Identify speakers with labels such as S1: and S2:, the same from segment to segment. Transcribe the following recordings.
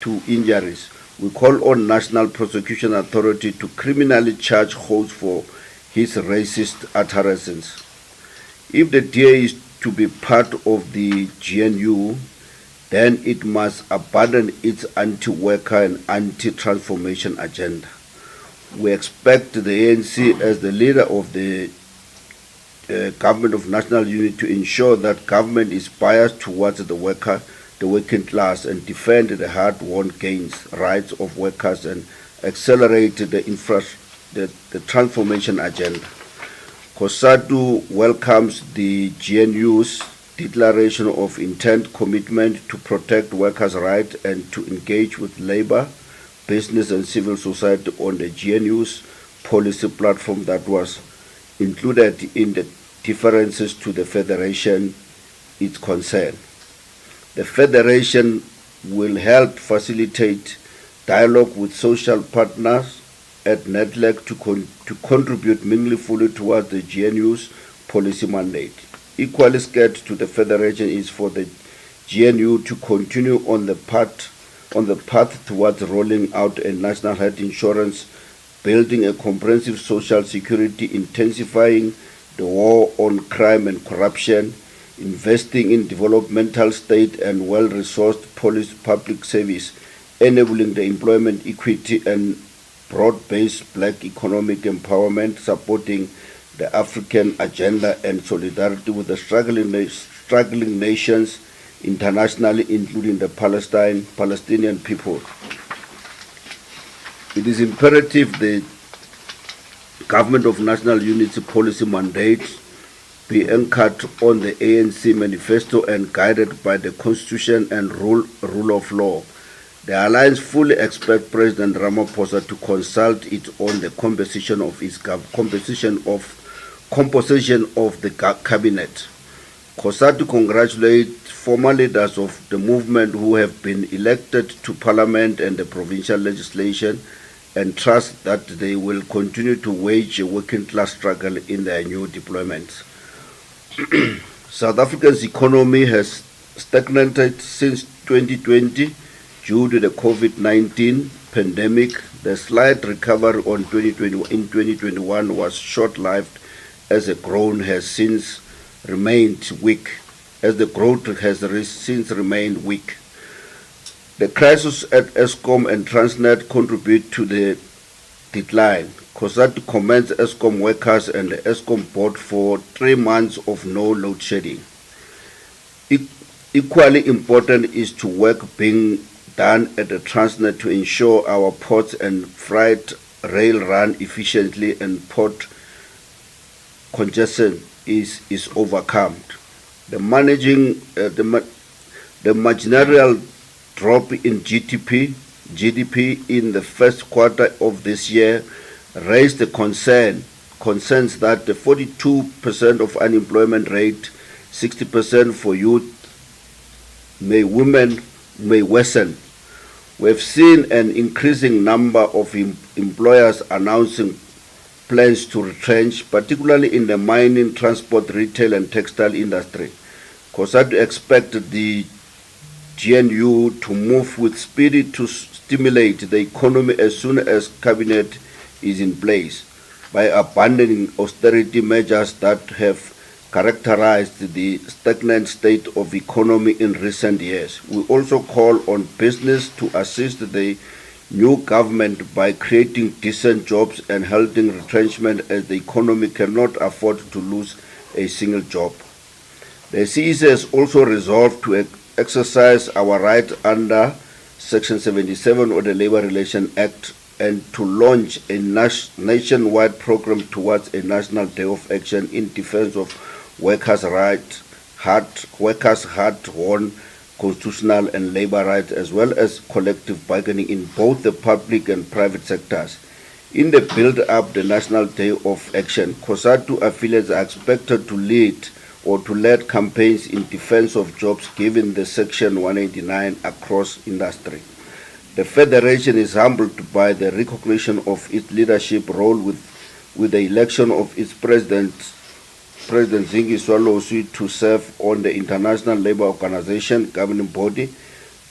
S1: to injuries. We call on National Prosecution Authority to criminally charge host for his racist utterances. If the DA is to be part of the GNU, then it must abandon its anti-worker and anti-transformation agenda. We expect the ANC as the leader of the government of national unity to ensure that government is biased towards the working class, and defend the hard-won gains, rights of workers, and accelerate the transformation agenda. COSATU welcomes the GNU's declaration of intent commitment to protect workers' rights and to engage with labor, business, and civil society on the GNU's policy platform that was included in the differences to the Federation its concern. The Federation will help facilitate dialogue with social partners at NETLEC to contribute meaningfully towards the GNU's policy mandate. Equally scared to the Federation is for the GNU to continue on the path towards rolling out a national health insurance, building a comprehensive social security, intensifying the war on crime and corruption, investing in developmental state and well-resourced police public service, enabling the employment equity and broad-based black economic empowerment, supporting the African agenda and solidarity with the struggling nations internationally, including the Palestinian people. It is imperative the Government of National Unity policy mandate be anchored on the ANC manifesto and guided by the Constitution and rule of law. The Alliance fully expects President Ramaphosa to consult it on the composition of the cabinet. COSATU congratulates former leaders of the movement who have been elected to Parliament and the provincial legislation, and trust that they will continue to wage a working class struggle in their new deployments. South Africa's economy has stagnated since 2020 due to the COVID-19 pandemic. The slight recovery in 2021 was short-lived as the growth has since remained weak. The crisis at Eskom and Transnet contribute to the decline. COSATU commends Eskom workers and the Eskom board for 3 months of no load shedding. Equally important is to work being done at the Transnet to ensure our ports and freight rail run efficiently and port congestion is overcome. The marginal drop in GDP in the first quarter of this year raised the concerns that the 42% of unemployment rate, 60% for youth, women may worsen. We've seen an increasing number of employers announcing plans to retrench, particularly in the mining, transport, retail, and textile industry. COSATU expect the GNU to move with speed to stimulate the economy as soon as cabinet is in place by abandoning austerity measures that have characterized the stagnant state of economy in recent years. We also call on business to assist the new government by creating decent jobs and halting retrenchment, as the economy cannot afford to lose a single job. The CEC has also resolved to exercise our right under Section 77 of the Labour Relations Act and to launch a nationwide program towards a national day of action in defense of workers' hard-won constitutional and labor rights, as well as collective bargaining in both the public and private sectors. In the build-up the National Day of Action, COSATU affiliates are expected to lead campaigns in defense of jobs given the Section 189 across industry. The Federation is humbled by the recognition of its leadership role with the election of its President Zingiswa Loswi to serve on the International Labour Organization governing body.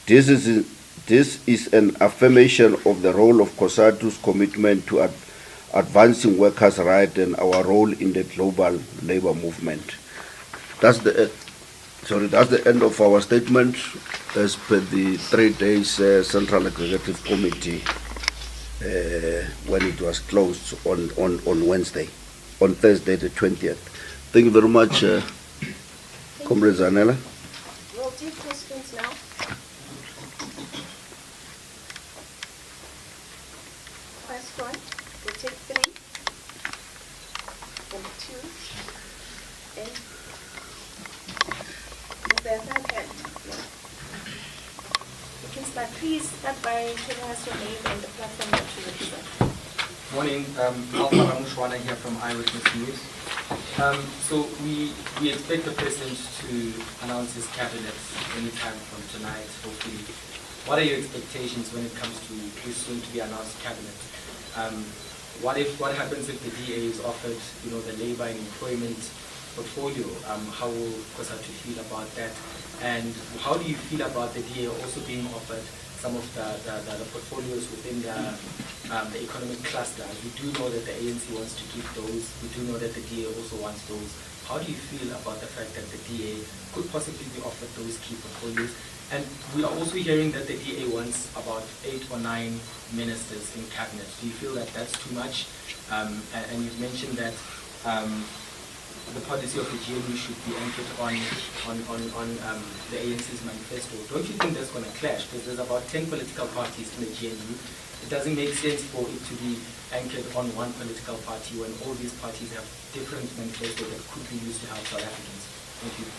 S1: This This is an affirmation of the role of COSATU's commitment to advancing workers' rights and our role in the global labor movement. That's the end of our statement as per the 3 days Central Executive Committee when it was closed on Thursday the 20th. Thank you very much, Comrade Zanella.
S2: We'll do questions now. First one, we'll take 3, then 2, and the third hand. You can start. Please start by telling us your name and the platform that you represent.
S3: Morning, Alpha Ramushwana here from Eyewitness News. So we expect the President to announce his cabinet anytime from tonight, hopefully. What are your expectations when it comes to his soon to be announced cabinet? What happens if the DA is offered, the labor and employment portfolio? How will COSATU feel about that? And how do you feel about the DA also being offered some of the portfolios within the economic cluster? We do know that the ANC wants to keep those. We do know that the DA also wants those. How do you feel about the fact that the DA could possibly be offered those key portfolios? And we are also hearing that the DA wants about 8 or 9 ministers in cabinet. Do you feel that that's too much? And you've mentioned that the policy of the GNU should be anchored on the ANC's manifesto. Don't you think that's going to clash? Because there's about 10 political parties in the GNU. It doesn't make sense for it to be anchored on one political party when all these parties have different manifestos that could be used to help South Africans. Thank you.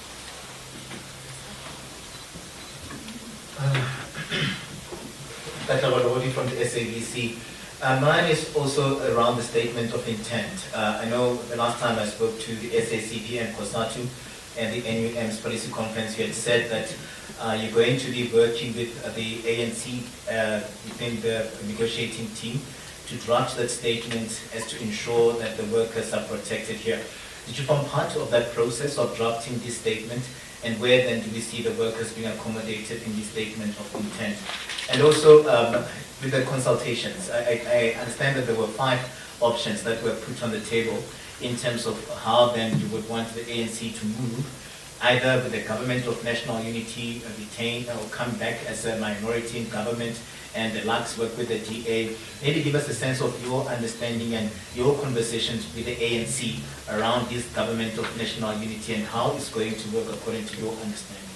S4: Dr. Rododi from the SABC. Mine is also around the statement of intent. I know the last time I spoke to the SACD and COSATU and the NUM's policy conference, you had said that you're going to be working with the ANC within the negotiating team to draft that statement as to ensure that the workers are protected here. Did you form part of that process of drafting this statement? And where then do we see the workers being accommodated in this statement of intent? And also with the consultations, I understand that there were 5 options that were put on the table in terms of how then you would want the ANC to move, either with the government of national unity retain or come back as a minority in government and the LACs work with the DA. Maybe give us a sense of your understanding and your conversations with the ANC around this government of national unity and how it's going to work according to your understanding.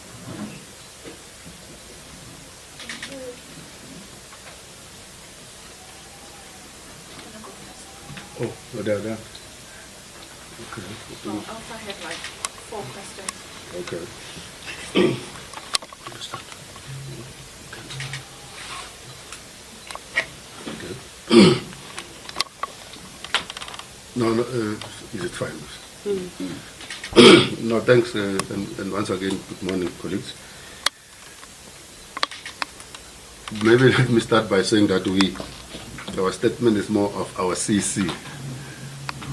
S1: Oh, there. Okay.
S2: Well, Alpha had like 4 questions.
S1: Okay. No, is it fine? No, thanks, and once again, good morning, colleagues. Maybe let me start by saying that our statement is more of our CC,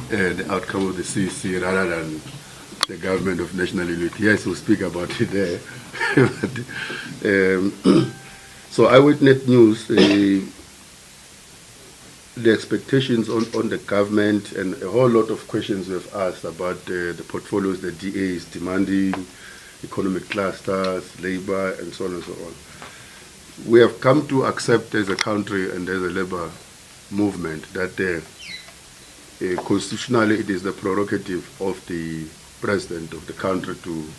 S1: the outcome of the CC, rather than the government of national unity. Yes, we'll speak about it there. So Eyewitness News, the expectations on the government and a whole lot of questions we've asked about the portfolios the DA is demanding, economic clusters, labor, and so on and so on. We have come to accept as a country and as a labor movement that constitutionally it is the prerogative of the president of the country to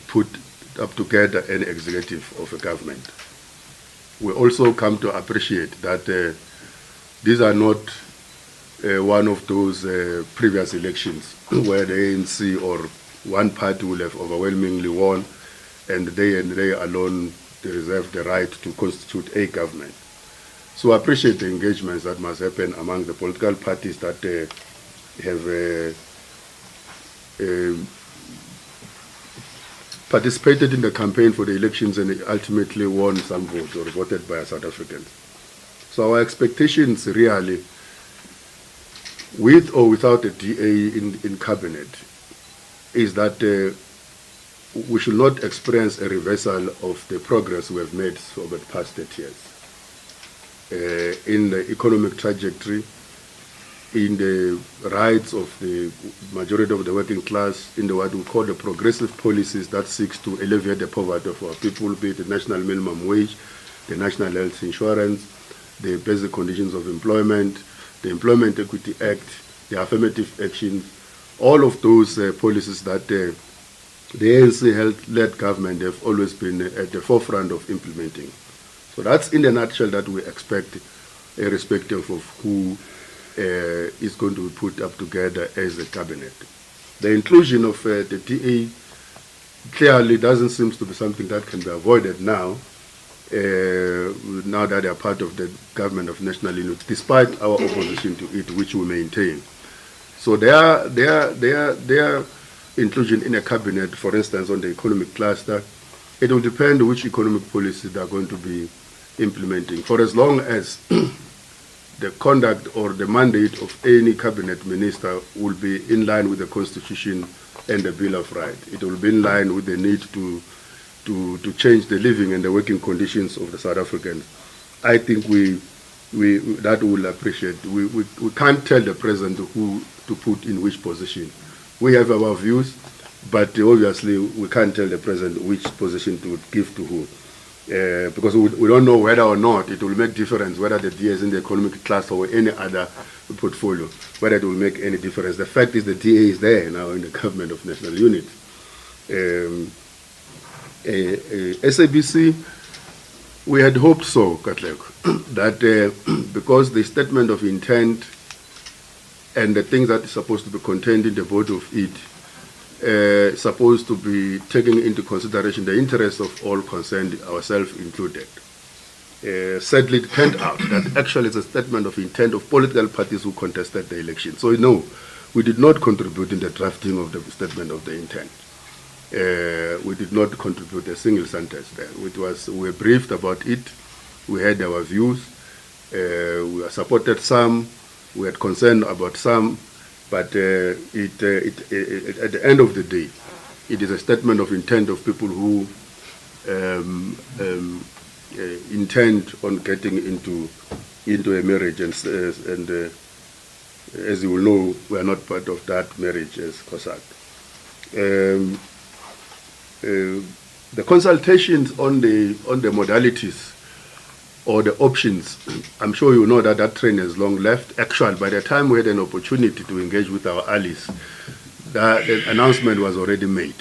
S1: put up together an executive of a government. We also come to appreciate that these are not one of those previous elections where the ANC or one party will have overwhelmingly won and they alone they reserve the right to constitute a government. So I appreciate the engagements that must happen among the political parties that have participated in the campaign for the elections and ultimately won some votes or voted by South Africans. So our expectations really, with or without the DA in cabinet, is that
S5: we should not experience a reversal of the progress we have made over the past 30 years. In the economic trajectory, in the rights of the majority of the working class, in the what we call the progressive policies that seeks to alleviate the poverty of our people, be it the national minimum wage, the national health insurance, the basic conditions of employment, the Employment Equity Act, the affirmative action, all of those policies that the ANC-led government have always been at the forefront of implementing. So that's in a nutshell that we expect, irrespective of who is going to be put up together as a cabinet. The inclusion of the DA clearly doesn't seem to be something that can be avoided now, now that they are part of the government of national unity, despite our opposition to it, which we maintain. So their inclusion in a cabinet, for instance, on the economic cluster, it will depend on which economic policy they are going to be implementing. For as long as the conduct or the mandate of any cabinet minister will be in line with the Constitution and the Bill of Rights. It will be in line with the need to change the living and the working conditions of the South Africans. I think that will appreciate. We can't tell the president who to put in which position. We have our views, but obviously we can't tell the president which position to give to who. Because we don't know whether or not it will make difference whether the DA is in the economic class or any other portfolio, whether it will make any difference. The fact is the DA is there now in the government of national unity. SABC, we had hoped so, Katlego, that because the statement of intent and the things that is supposed to be contained in the body of it supposed to be taking into consideration the interests of all concerned, ourselves included. Sadly, it turned out that actually it's a statement of intent of political parties who contested the election. So no, we did not contribute in the drafting of the statement of the intent. We did not contribute a single sentence there. We were briefed about it, we had our views, we supported some, we had concern about some, but at the end of the day, it is a statement of intent of people who intend on getting into a marriage, and as you will know, we are not part of that marriage as COSATU. The consultations on the modalities or the options, I'm sure you know that train has long left. Actually, by the time we had an opportunity to engage with our allies, the announcement was already made.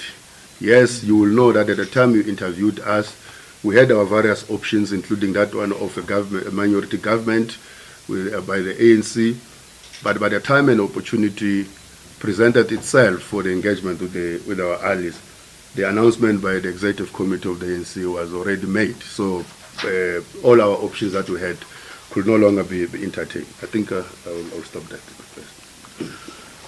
S5: Yes, you will know that at the time you interviewed us, we had our various options, including that one of a minority government by the ANC. But by the time an opportunity presented itself for the engagement with our allies, the announcement by the executive committee of the ANC was already made. So all our options that we had could no longer be entertained. I think I'll stop that.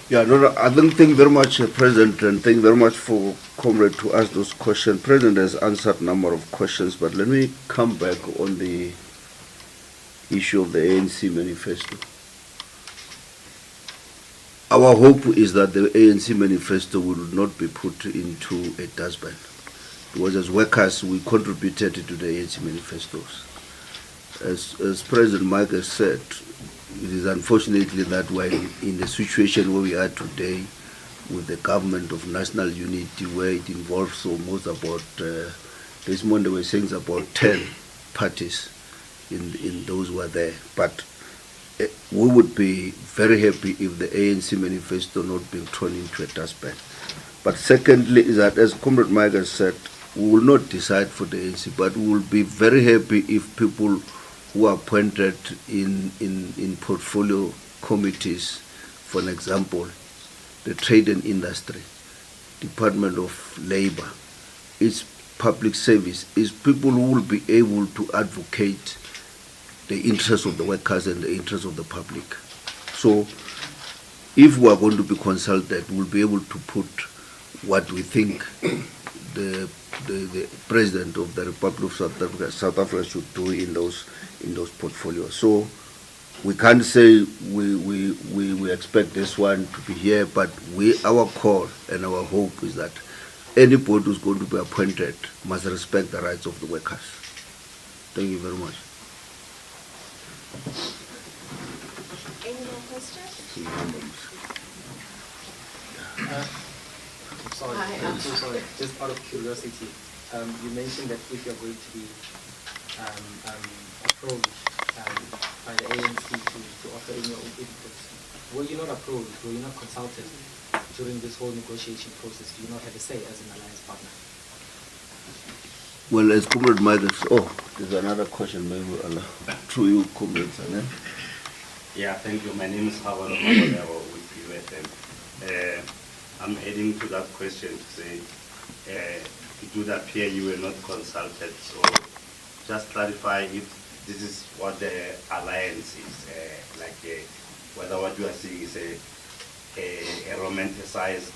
S1: Yeah, no, I don't think very much, President, and thank you very much for Comrade to ask those questions. President has answered a number of questions, but let me come back on the issue of the ANC manifesto. Our hope is that the ANC manifesto will not be put into a dustbin, because as workers we contributed to the ANC manifestos. As President Mike has said, it is unfortunately that we're in the situation where we are today with the government of national unity, where it involves almost about, this morning they were saying it's about 10 parties in those who are there. But we would be very happy if the ANC manifesto not being thrown into a dustbin. But secondly, is that as Comrade Mike has said, we will not decide for the ANC, but we will be very happy if people who are appointed in portfolio committees, for an example, the trade and industry, Department of Labor, its public service, is people who will be able to advocate the interests of the workers and the interests of the public. So if we are going to be consulted, we'll be able to put what we think the President of the Republic of South Africa should do in those portfolios. So we can't say we expect this one to be here, but our call and our hope is that anybody who's going to be appointed must respect the rights of the workers. Thank you very much.
S2: Any more questions?
S3: Sorry, I'm so sorry. Just out of curiosity, you mentioned that if you're going to be approached by the ANC to offer in your own input, were you not approached, were you not consulted during this whole negotiation process? Do you not have a say as an alliance partner?
S1: Well, as Comrade Michael, there's another question, maybe through you, Comrade Sanem.
S6: Yeah, thank you. My name is Hawala Mabalero with PUFM. I'm adding to that question to say, it would appear you were not consulted, so just clarify if this is what the alliance is, whether what you are seeing is a romanticized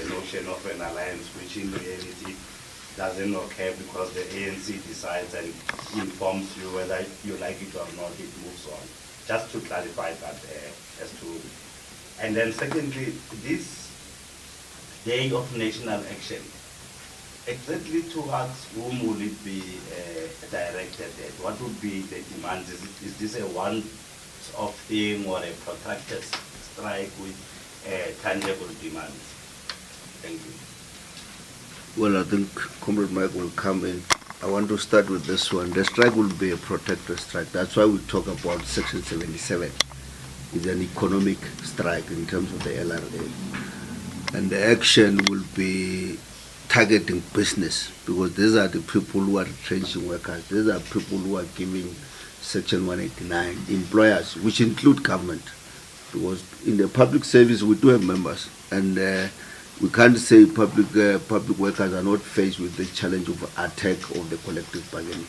S6: notion of an alliance, which in reality doesn't occur because the ANC decides and informs you whether you like it or not, it moves on. Just to clarify that as to, and then secondly, this day of national action, exactly towards whom will it be directed at? What would be the demands? Is this a one-off thing or a protracted strike with tangible demands? Thank you.
S1: Well, I think Comrade Mike will come in. I want to start with this one. The strike will be a protected strike. That's why we talk about Section 77. It's an economic strike in terms of the LRA. And the action will be targeting business, because these are the people who are retrenching workers. These are people who are giving Section 189, employers, which include government. Because in the public service, we do have members. And we can't say public workers are not faced with the challenge of attack of the collective bargaining.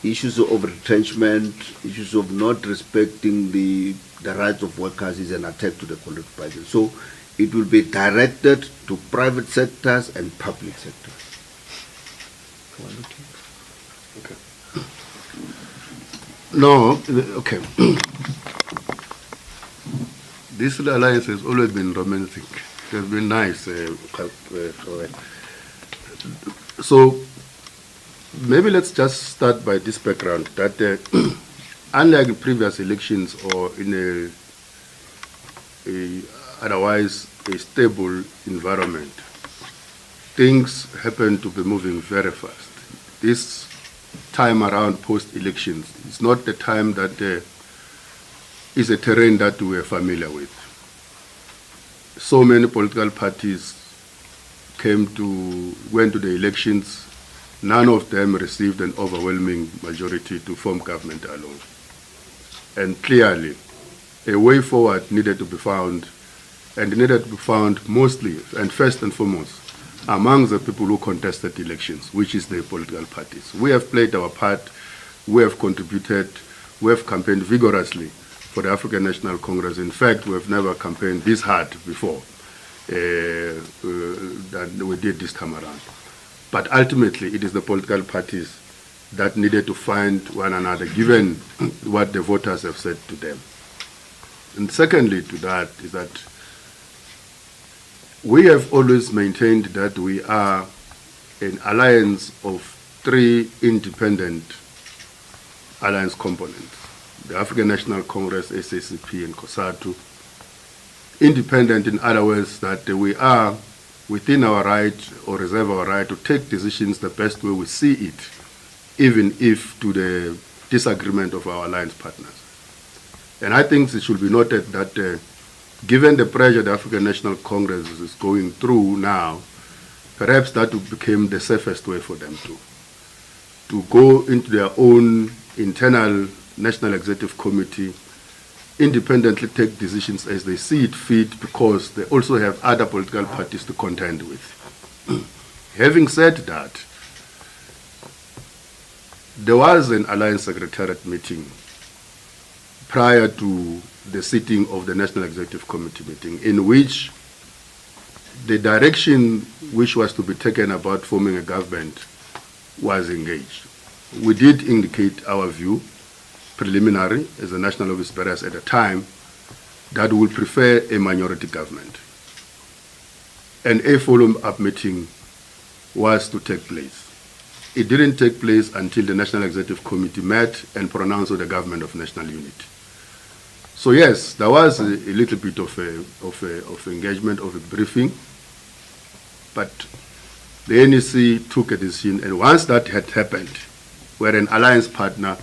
S1: Issues of retrenchment, issues of not respecting the rights of workers is an attack to the collective bargaining. So it will be directed to private sectors and public sectors.
S5: Okay. No, okay. This alliance has always been romantic. It has been nice. So maybe let's just start by this background that unlike previous elections or in a otherwise a stable environment, things happen to be moving very fast. This time around post-elections, it's not the time that is a terrain that we are familiar with. So many political parties went to the elections. None of them received an overwhelming majority to form government alone. And clearly, a way forward needed to be found, and needed to be found mostly and first and foremost among the people who contested elections, which is the political parties. We have played our part, we have contributed, we have campaigned vigorously for the African National Congress. In fact, we have never campaigned this hard before that we did this time around. But ultimately, it is the political parties that needed to find one another, given what the voters have said to them. And secondly to that is that we have always maintained that we are an alliance of three independent alliance components: the African National Congress, SACP, and COSATU. Independent, in other words, that we are within our right or reserve our right to take decisions the best way we see it, even if to the disagreement of our alliance partners. And I think it should be noted that given the pressure the African National Congress is going through now, perhaps that became the safest way for them to go into their own internal National Executive Committee, independently take decisions as they see it fit, because they also have other political parties to contend with. Having said that, there was an Alliance Secretariat meeting prior to the sitting of the National Executive Committee meeting, in which the direction which was to be taken about forming a government was engaged. We did indicate our view, preliminary, as the National Office Bearers at the time, that we would prefer a minority government. And a follow-up meeting was to take place. It didn't take place until the National Executive Committee met and pronounced on the government of national unity. So yes, there was a little bit of engagement, of a briefing, but the NEC took a decision, and once that had happened, we're an alliance partner,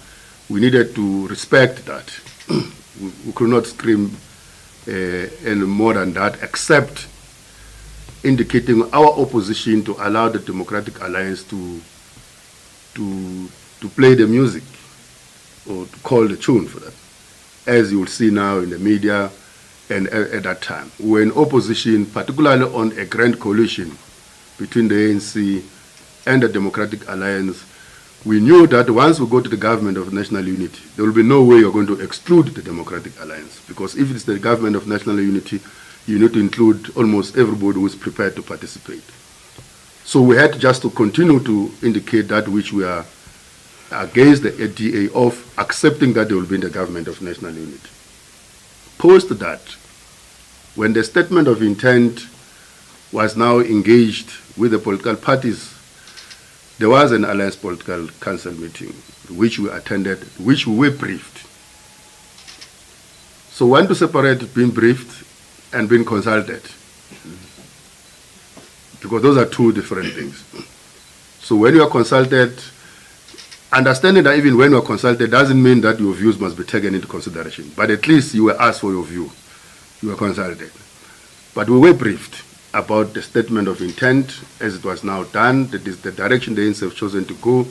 S5: we needed to respect that. We could not scream any more than that, except indicating our opposition to allow the Democratic Alliance to play the music, or to call the tune for that, as you will see now in the media. And at that time, we were in opposition, particularly on a grand coalition between the ANC and the Democratic Alliance. We knew that once we go to the government of national unity, there will be no way you're going to exclude the Democratic Alliance, because if it's the government of national unity, you need to include almost everybody who is prepared to participate. So we had just to continue to indicate that which we are against the ADA of, accepting that they will be in the government of national unity. Post that, when the statement of intent was now engaged with the political parties, there was an Alliance Political Council meeting, which we attended, which we were briefed. So we want to separate being briefed and being consulted, because those are two different things. So when you are consulted, understanding that even when you are consulted doesn't mean that your views must be taken into consideration, but at least you were asked for your view, you were consulted. But we were briefed about the statement of intent as it was now done, that is the direction the ANC have chosen to go.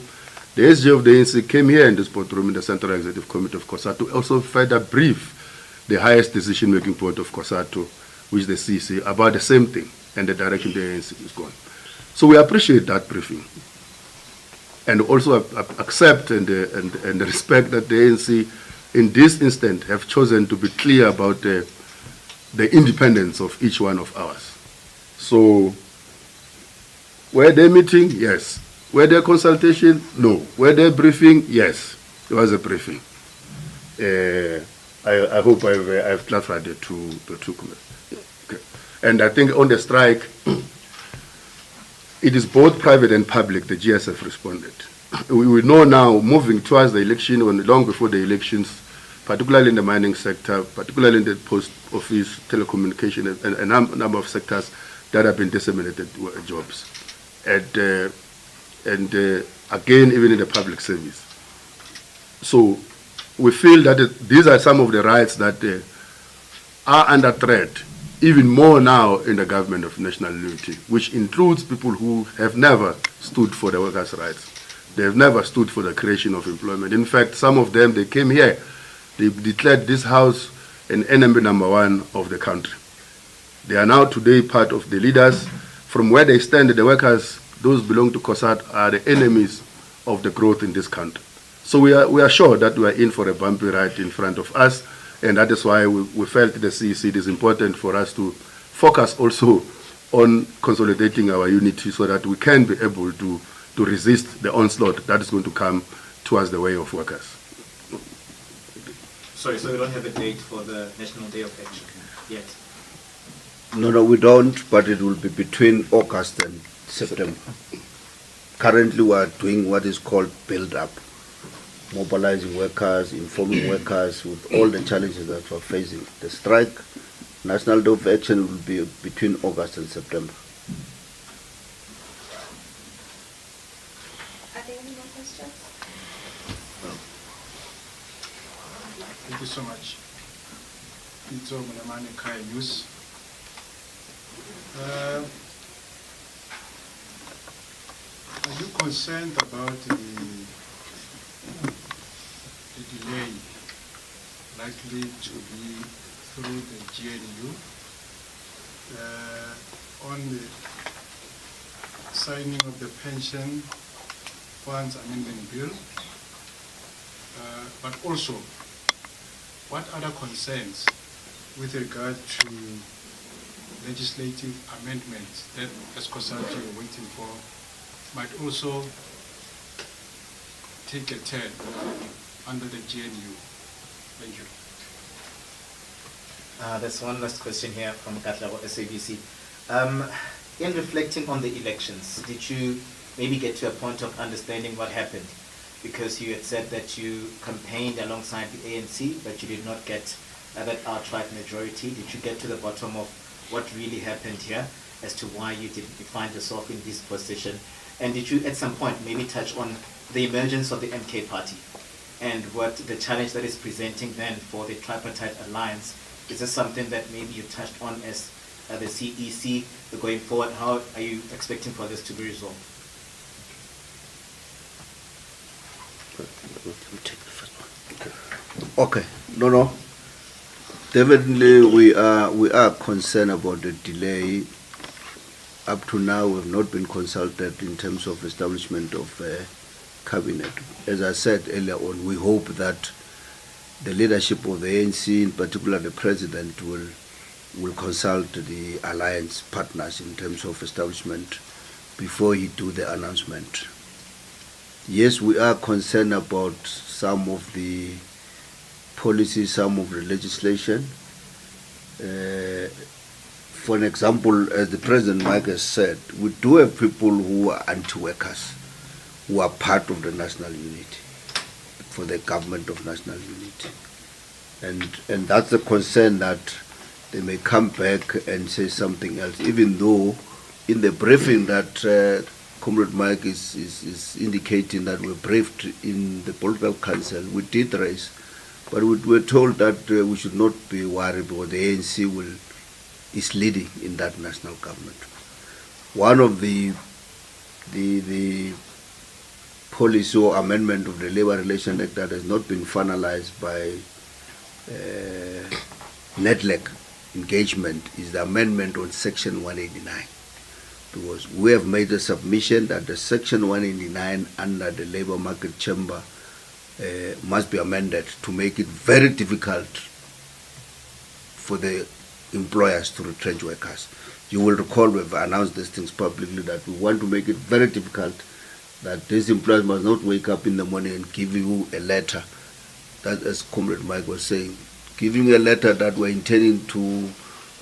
S5: The SG of the ANC came here in this boardroom in the Central Executive Committee of COSATU, also further brief the highest decision-making board of COSATU, which is the CC, about the same thing and the direction the ANC is going. So we appreciate that briefing, and also accept and respect that the ANC in this instant have chosen to be clear about the independence of each one of ours. So were they meeting? Yes. Were there consultation? No. Were there briefing? Yes. There was a briefing. I hope I've clarified the two comments. Okay. And I think on the strike, it is both private and public. The GSF responded. We know now, moving towards the election, or long before the elections, particularly in the mining sector, particularly in the post office, telecommunication, and a number of sectors that have been disseminated jobs, and again, even in the public service. So we feel that these are some of the rights that are under threat, even more now in the government of national unity, which includes people who have never stood for the workers' rights. They have never stood for the creation of employment. In fact, some of them, they came here, they declared this house an enemy number one of the country. They are now today part of the leaders. From where they stand, the workers, those belong to COSAT, are the enemies of the growth in this country. So we are sure that we are in for a bumpy ride in front of us, and that is why we felt the CEC, it is important for us to focus also on consolidating our unity so that we can be able to resist the onslaught that is going to come towards the way of workers.
S7: Sorry, so we don't have a date for the National Day of Action yet?
S1: No, we don't, but it will be between August and September. Currently, we are doing what is called build-up, mobilizing workers, informing workers with all the challenges that we're facing. The strike, National Day of Action will be between August and September.
S2: Are there any more questions?
S8: Thank you so much. Pito Munamane Kai News. Are you concerned about the delay likely to be through the GNU on the signing of the pension funds amendment bill? But also, what other concerns with regard to legislative amendments that, as COSATU are waiting for, might also take a turn under the GNU? Thank you.
S4: There's one last question here from Katlabo, SABC. in reflecting on the elections, did you maybe get to a point of understanding what happened? Because you had said that you campaigned alongside the ANC, but you did not get that outright majority. Did you get to the bottom of what really happened here as to why you find yourself in this position? And did you at some point maybe touch on the emergence of the MK party and what the challenge that is presenting then for the tripartite alliance? Is this something that maybe you touched on as the CEC going forward? How are you expecting for this to be resolved?
S1: Okay. No. Definitely, we are concerned about the delay. Up to now, we have not been consulted in terms of establishment of a cabinet. As I said earlier on, we hope that the leadership of the ANC, in particular the president, will consult the alliance partners in terms of establishment before he do the announcement. Yes, we are concerned about some of the policies, some of the legislation. For an example, as the President Mike has said, we do have people who are anti-workers, who are part of the national unity, for the government of national unity. And that's a concern that they may come back and say something else, even though in the briefing that Comrade Mike is indicating that we're briefed in the Political Council, we did raise, but we were told that we should not be worried because the ANC is leading in that national government. One of the policy or amendment of the Labour Relations Act that has not been finalized by NEDLEC engagement is the amendment on Section 189. Because we have made a submission that the Section 189 under the Labour Market Chamber must be amended to make it very difficult for the employers to retrench workers. You will recall we've announced these things publicly that we want to make it very difficult that these employers must not wake up in the morning and give you a letter, that as Comrade Mike was saying, giving a letter that we're intending to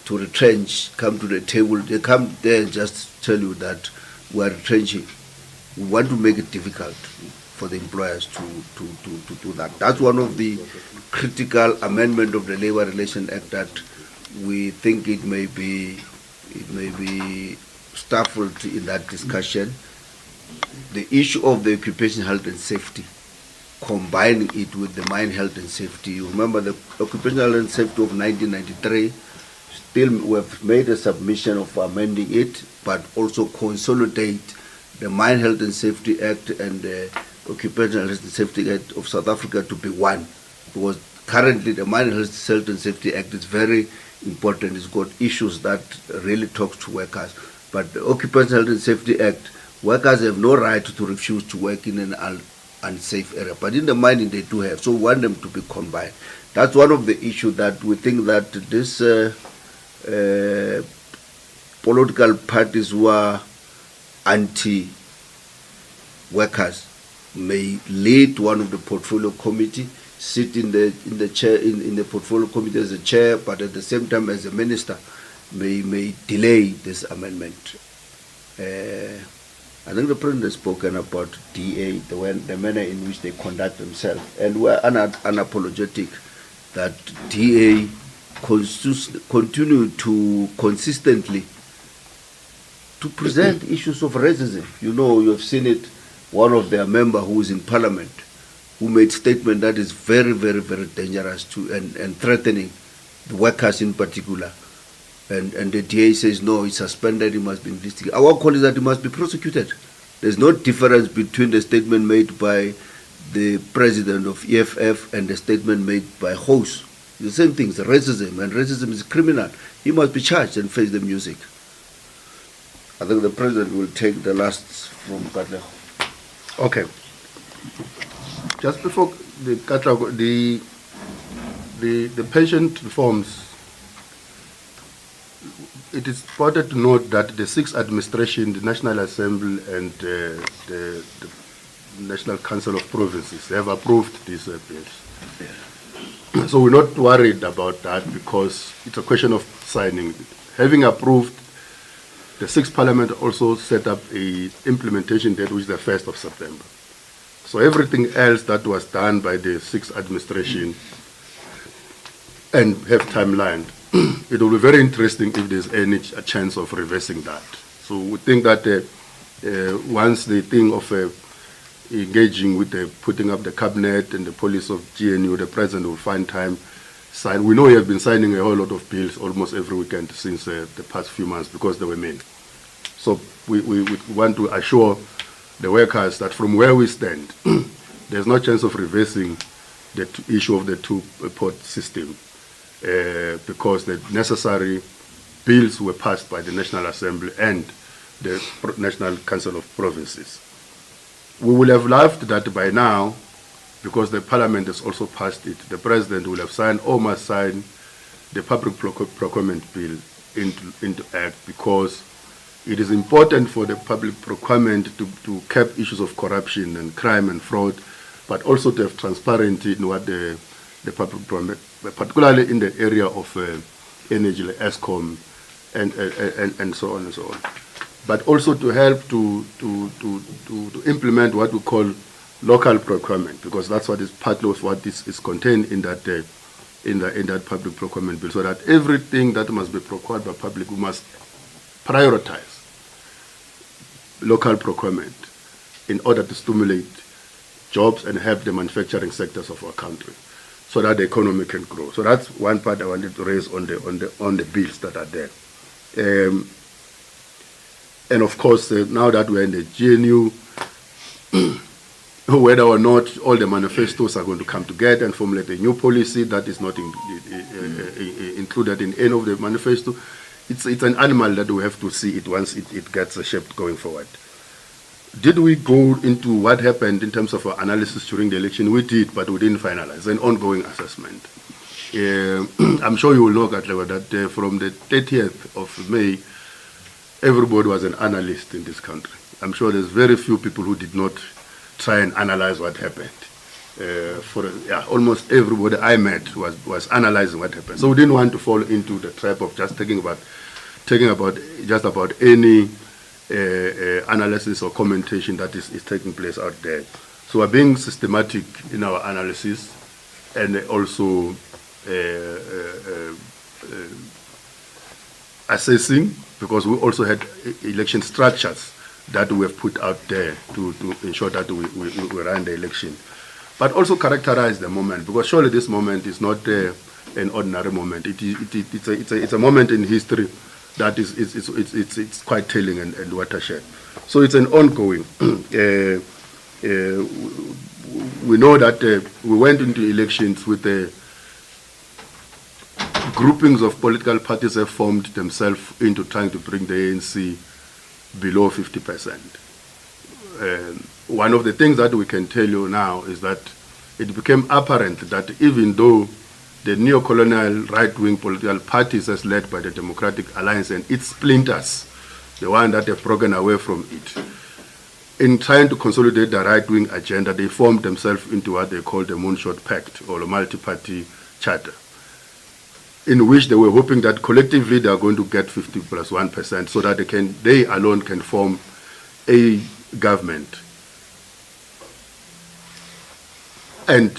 S1: retrench, come to the table, they come there and just tell you that we are retrenching. We want to make it difficult for the employers to do that. That's one of the critical amendment of the Labour Relations Act that we think it may be stifled in that discussion. The issue of the occupational health and safety, combining it with the mine health and safety. You remember the occupational health and safety of 1993, still we have made a submission of amending it, but also consolidate the Mine Health and Safety Act and the Occupational Health and Safety Act of South Africa to be one. Because currently the Mine Health and Safety Act is very important. It's got issues that really talk to workers. But the Occupational Health and Safety Act, workers have no right to refuse to work in an unsafe area. But in the mining they do have. So we want them to be combined. That's one of the issues that we think that this political parties who are anti-workers may lead one of the portfolio committee, sit in the chair in the portfolio committee as a chair, but at the same time as a minister may delay this amendment. I think the president has spoken about DA, the manner in which they conduct themselves, and we're unapologetic that DA continue to consistently to present issues of racism. You know, you have seen it, one of their members who is in parliament, who made statement that is very, very, very dangerous to and threatening the workers in particular. And the DA says, no, it's suspended, it must be investigated. Our call is that it must be prosecuted. There's no difference between the statement made by the president of EFF and the statement made by House. The same thing, it's racism, and racism is criminal. He must be charged and face the music. I think the president will take the last from Katleho.
S5: Okay. Just before the Katleho, the pension reforms, it is important to note that the sixth administration, the National Assembly and the National Council of Provinces have approved these bills. Yeah. So we're not worried about that because it's a question of signing. Having approved The 6th Parliament also set up a implementation date, which is the 1st of September. So everything else that was done by the 6th administration and have timeline, it will be very interesting if there's any chance of reversing that. So we think that once the thing of engaging with the putting up the cabinet and the policy of GNU, the president will find time sign. We know he has been signing a whole lot of bills almost every weekend since the past few months because they were made. So we want to assure the workers that from where we stand, there's no chance of reversing the issue of the two-port system because the necessary bills were passed by the National Assembly and the National Council of Provinces. We would have loved that by now, because the Parliament has also passed it, the President will have signed or must sign the public procurement bill into act, because it is important for the public procurement to cap issues of corruption and crime and fraud, but also to have transparency in what the public procurement, particularly in the area of energy, like ESCOM, and so on and so on. But also to help to implement what we call local procurement, because that's what is part of what is contained in that in that public procurement bill, so that everything that must be procured by public, we must prioritize local procurement in order to stimulate jobs and help the manufacturing sectors of our country, so that the economy can grow. So that's one part I wanted to raise on the bills that are there. And of course, now that we're in the GNU, whether or not all the manifestos are going to come together and formulate a new policy that is not included in any of the manifesto, it's an animal that we have to see it once it gets shaped going forward. Did we go into what happened in terms of our analysis during the election? We did, but we didn't finalize. It's an ongoing assessment. I'm sure you will know, Katlewa, that from the 30th of May, everybody was an analyst in this country. I'm sure there's very few people who did not try and analyze what happened. Almost everybody I met was analyzing what happened. So we didn't want to fall into the trap of just talking about any analysis or commentation that is taking place out there. So we're being systematic in our analysis and also assessing, because we also had election structures that we have put out there to ensure that we run the election, but also characterize the moment, because surely this moment is not an ordinary moment. It's a moment in history that it's quite telling and watershed. So it's an ongoing. We know that we went into elections with groupings of political parties have formed themselves into trying to bring the ANC below 50%. One of the things that we can tell you now is that it became apparent that even though the neo-colonial right-wing political parties as led by the Democratic Alliance and its splinters, the one that have broken away from it, in trying to consolidate the right-wing agenda, they formed themselves into what they call the Moonshot Pact, or the multi-party charter, in which they were hoping that collectively they are going to get 50 plus 1%, so that they alone can form a government. And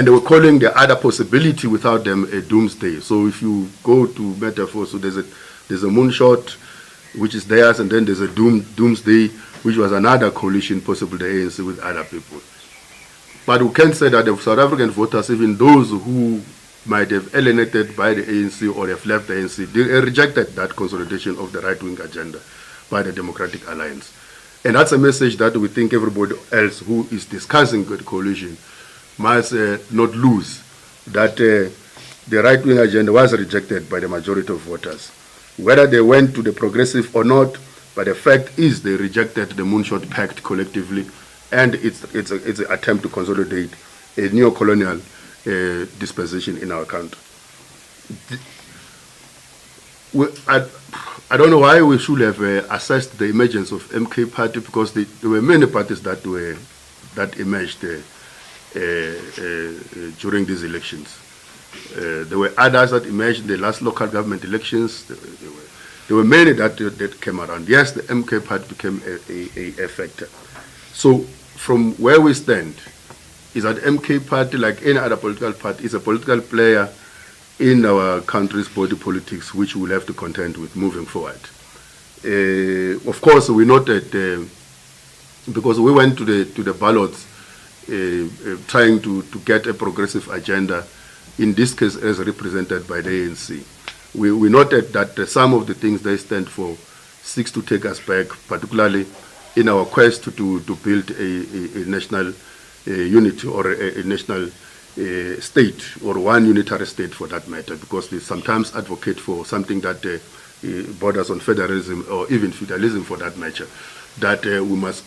S5: they were calling the other possibility without them a doomsday. So if you go to metaphor, so there's a moonshot, which is theirs, and then there's a doomsday, which was another coalition, possibly the ANC with other people. But we can say that the South African voters, even those who might have alienated by the ANC or have left the ANC, they rejected that consolidation of the right-wing agenda by the Democratic Alliance. And that's a message that we think everybody else who is discussing the coalition must not lose, that the right-wing agenda was rejected by the majority of voters. Whether they went to the progressive or not, but the fact is they rejected the Moonshot Pact collectively, and it's an attempt to consolidate a neo-colonial dispensation in our country. I don't know why we should have assessed the emergence of MK Party, because there were many parties that emerged during these elections. There were others that emerged in the last local government elections. There were many that came around. Yes, the MK party became a factor. So from where we stand, is that MK party, like any other political party, is a political player in our country's body politics, which we'll have to contend with moving forward. Of course, we noted, because we went to the ballots trying to get a progressive agenda, in this case as represented by the ANC. We noted that some of the things they stand for seeks to take us back, particularly in our quest to build a national unity or a national state, or one unitary state for that matter, because they sometimes advocate for something that borders on federalism or even feudalism for that nature, that we must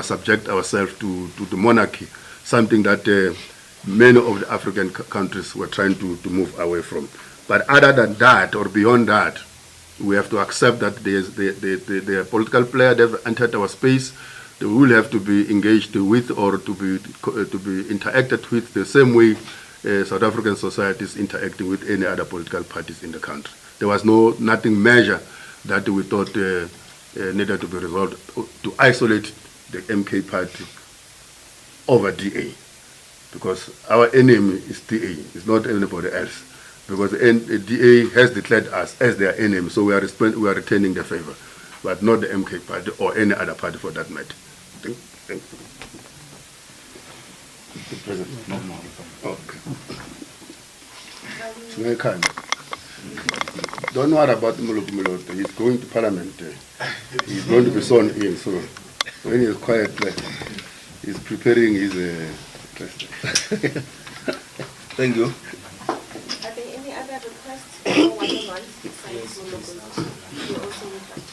S5: subject ourselves to the monarchy, something that many of the African countries were trying to move away from. But other than that, or beyond that, we have to accept that they are political players. They've entered our space. They will have to be engaged with, or to be interacted with the same way South African society is interacting with any other political parties in the country. There was nothing major that we thought needed to be resolved to isolate the MK party over DA, because our enemy is DA. It's not anybody else. Because the DA has declared us as their enemy, so we are returning the favor, but not the MK party or any other party for that matter. Thank you. The President.
S6: No more.
S5: Okay. Don't worry about Muluku. He's going to Parliament. He's going to be sworn in, so when he's quiet, he's preparing his president.
S1: Thank you.
S2: Are there any other requests for one-on-one besides Muluku? You also would like